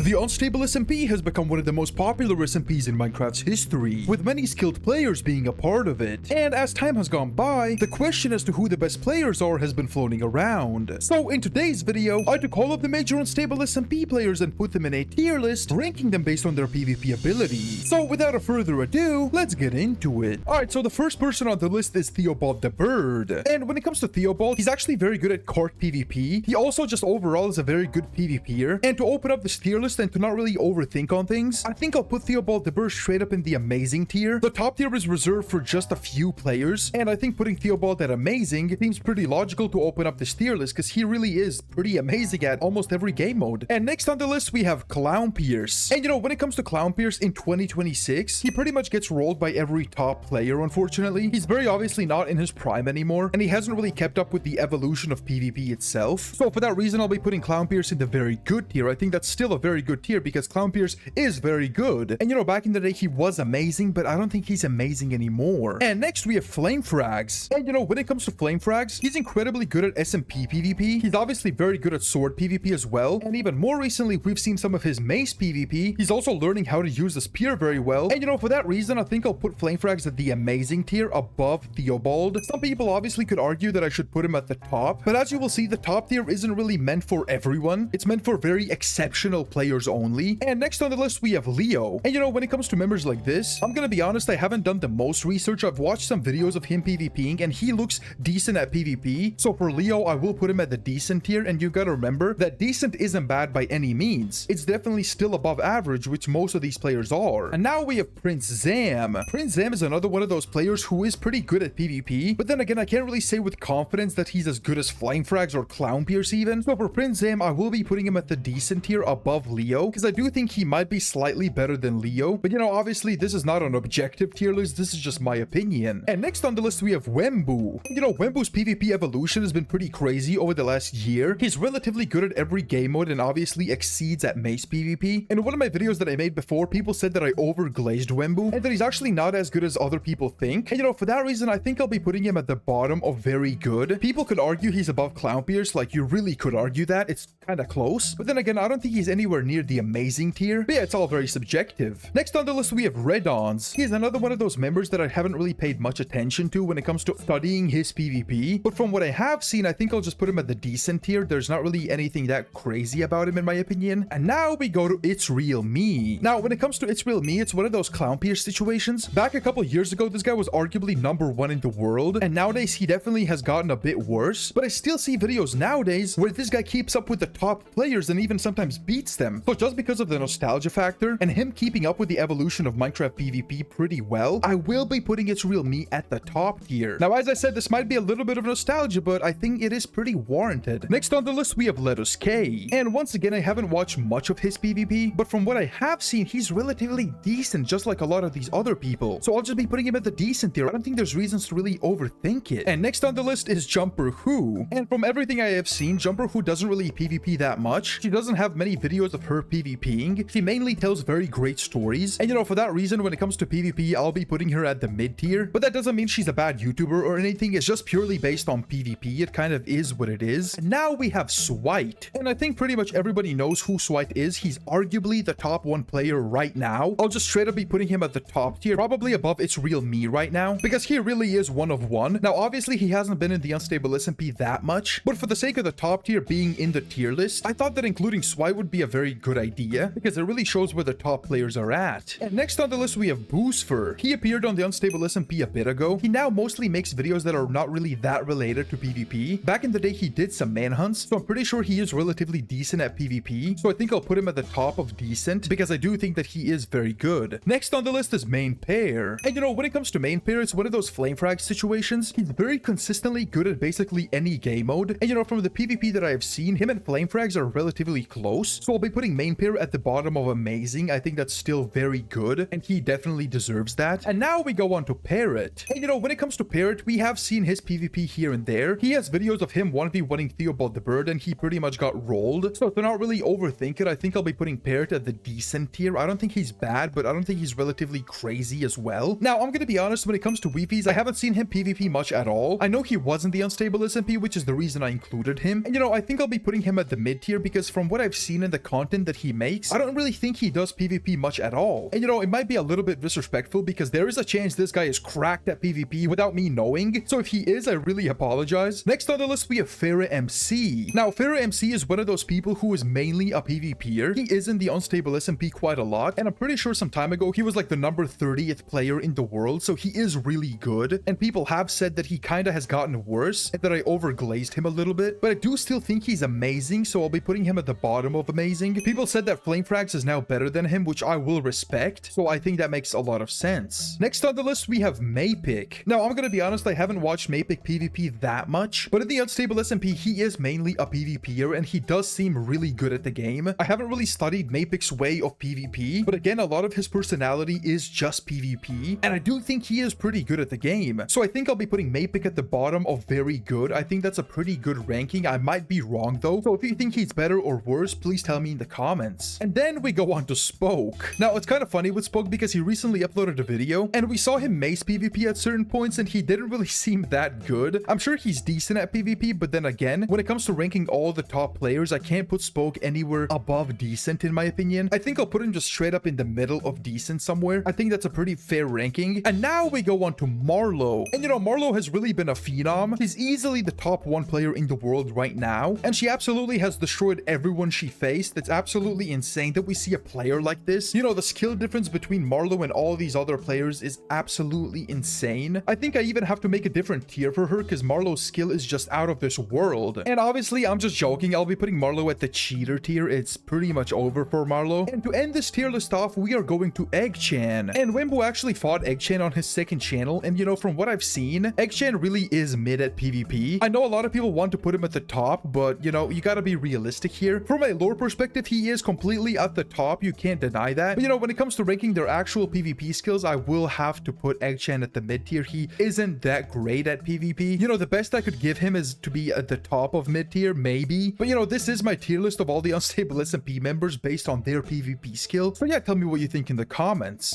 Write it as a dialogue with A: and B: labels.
A: The Unstable SMP has become one of the most popular SMPs in Minecraft's history, with many skilled players being a part of it. And as time has gone by, the question as to who the best players are has been floating around. So in today's video, I took all of the major Unstable SMP players and put them in a tier list, ranking them based on their PvP ability. So without further ado, let's get into it. Alright, so the first person on the list is Theobald the Bird. And when it comes to Theobald, he's actually very good at cart PvP. He also just overall is a very good PvPer. And to open up this tier list and to not really overthink on things, I think I'll put Theobald the Bird straight up in the amazing tier. The top tier is reserved for just a few players, and I think putting Theobald at amazing seems pretty logical to open up this tier list because he really is pretty amazing at almost every game mode. And next on the list we have Clown Pierce. And you know, when it comes to Clown Pierce in 2026, he pretty much gets rolled by every top player, unfortunately. He's very obviously not in his prime anymore, and he hasn't really kept up with the evolution of PvP itself. So for that reason, I'll be putting Clown Pierce in the very good tier. I think that's still a very good tier because Clown Pierce is very good. And you know, back in the day, he was amazing, but I don't think he's amazing anymore. And next we have Flame Frags. And you know, when it comes to Flame Frags, he's incredibly good at SMP PvP. He's obviously very good at sword PvP as well. And even more recently, we've seen some of his mace PvP. He's also learning how to use the spear very well. And you know, for that reason, I think I'll put Flame Frags at the amazing tier above Theobald. Some people obviously could argue that I should put him at the top, but as you will see, the top tier isn't really meant for everyone. It's meant for very exceptional players only. And next on the list, we have Leo. And you know, when it comes to members like this, I'm gonna be honest, I haven't done the most research. I've watched some videos of him PvPing and he looks decent at PvP. So for Leo, I will put him at the decent tier, and you gotta remember that decent isn't bad by any means. It's definitely still above average, which most of these players are. And now we have Prince Zam. Prince Zam is another one of those players who is pretty good at PvP, but then again, I can't really say with confidence that he's as good as Flame Frags or Clown Pierce even. So for Prince Zam, I will be putting him at the decent tier above Leo, because I do think he might be slightly better than Leo. But you know, obviously this is not an objective tier list, this is just my opinion. And next on the list we have Wembu. You know, Wembu's PvP evolution has been pretty crazy over the last year. He's relatively good at every game mode and obviously exceeds at mace PvP. In one of my videos that I made before, people said that I overglazed Wembu and that he's actually not as good as other people think. And you know, for that reason, I think I'll be putting him at the bottom of very good. People could argue he's above Clown Pierce, like you really could argue that. It's kind of close. But then again, I don't think he's anywhere near the amazing tier. But yeah, it's all very subjective. Next on the list, we have Redons. He's another one of those members that I haven't really paid much attention to when it comes to studying his PvP. But from what I have seen, I think I'll just put him at the decent tier. There's not really anything that crazy about him in my opinion. And now we go to It's Real Me. Now, when it comes to It's Real Me, it's one of those Clown Pierce situations. Back a couple years ago, this guy was arguably #1 in the world. And nowadays, he definitely has gotten a bit worse. But I still see videos nowadays where this guy keeps up with the top players and even sometimes beats them. So just because of the nostalgia factor and him keeping up with the evolution of Minecraft PvP pretty well, I will be putting It's Real Me at the top tier. Now, as I said, this might be a little bit of nostalgia, but I think it is pretty warranted. Next on the list, we have Lettuce K. And once again, I haven't watched much of his PvP, but from what I have seen, he's relatively decent, just like a lot of these other people. So I'll just be putting him at the decent tier. I don't think there's reasons to really overthink it. And next on the list is Jumper Who. And from everything I have seen, Jumper Who doesn't really PvP that much. She doesn't have many videos of her PvPing. She mainly tells very great stories. And you know, for that reason, when it comes to PvP, I'll be putting her at the mid tier. But that doesn't mean she's a bad YouTuber or anything. It's just purely based on PvP. It kind of is what it is. And now we have Swite. And I think pretty much everybody knows who Swite is. He's arguably the top 1 player right now. I'll just straight up be putting him at the top tier, probably above It's Real Me right now, because he really is one of one. Now, obviously, he hasn't been in the Unstable SMP that much, but for the sake of the top tier being in the tier list, I thought that including Swite would be a very good idea, because it really shows where the top players are at. And next on the list, we have Boosfer. He appeared on the Unstable SMP a bit ago. He now mostly makes videos that are not really that related to PvP. Back in the day, he did some manhunts, so I'm pretty sure he is relatively decent at PvP. So I think I'll put him at the top of decent, because I do think that he is very good. Next on the list is Main Pair. And you know, when it comes to Main Pair, it's one of those Flame Frag situations. He's very consistently good at basically any game mode. And you know, from the PvP that I have seen, him and Flame Frags are relatively close. So I'll be putting Main Pair at the bottom of amazing. I think that's still very good, and he definitely deserves that. And now we go on to Parrot. And you know, when it comes to Parrot, we have seen his PvP here and there. He has videos of him 1v1ing Theobald the Bird, and he pretty much got rolled. So to not really overthink it, I think I'll be putting Parrot at the decent tier. I don't think he's bad, but I don't think he's relatively crazy as well. Now, I'm gonna be honest, when it comes to Weefies, I haven't seen him PvP much at all. I know he wasn't the Unstable SMP, which is the reason I included him. And you know, I think I'll be putting him at the mid tier because from what I've seen in the content content that he makes, I don't really think he does PvP much at all. And you know, it might be a little bit disrespectful because there is a chance this guy is cracked at PvP without me knowing. So if he is, I really apologize. Next on the list, we have Farah MC. Now, Farah MC is one of those people who is mainly a PvPer. He is in the Unstable SMP quite a lot, and I'm pretty sure some time ago he was like the number 30th player in the world, so he is really good. And people have said that he kind of has gotten worse and that I overglazed him a little bit, but I do still think he's amazing, so I'll be putting him at the bottom of amazing. People said that Flame Frags is now better than him, which I will respect, so I think that makes a lot of sense. Next on the list, we have Maypick. Now, I'm gonna be honest, I haven't watched Maypick PvP that much, but in the Unstable SMP, he is mainly a PvPer, and he does seem really good at the game. I haven't really studied Maypick's way of PvP, but again, a lot of his personality is just PvP, and I do think he is pretty good at the game. So I think I'll be putting Maypick at the bottom of very good. I think that's a pretty good ranking. I might be wrong though, so if you think he's better or worse, please tell me in the comments. And then we go on to Spoke. Now, it's kind of funny with Spoke because he recently uploaded a video, and we saw him mace PvP at certain points, and he didn't really seem that good. I'm sure he's decent at PvP, but then again, when it comes to ranking all the top players, I can't put Spoke anywhere above decent in my opinion. I think I'll put him just straight up in the middle of decent somewhere. I think that's a pretty fair ranking. And now we go on to Marlo. And you know, Marlo has really been a phenom. She's easily the top 1 player in the world right now, and she absolutely has destroyed everyone she faced. It's absolutely insane that we see a player like this. You know, the skill difference between Marlo and all these other players is absolutely insane. I think I even have to make a different tier for her because Marlo's skill is just out of this world. And obviously, I'm just joking. I'll be putting Marlo at the cheater tier. It's pretty much over for Marlo. And to end this tier list off, we are going to Egg-chan. And Wimbo actually fought Egg-chan on his second channel, and you know, from what I've seen, Egg-chan really is mid at PvP. I know a lot of people want to put him at the top, but you know, you gotta be realistic here. From a lore perspective, he is completely at the top. You can't deny that. But you know, when it comes to ranking their actual PvP skills, I will have to put Egg-chan at the mid tier. He isn't that great at PvP. You know, the best I could give him is to be at the top of mid tier, maybe. But you know, this is my tier list of all the Unstable SMP members based on their PvP skill. So yeah, tell me what you think in the comments.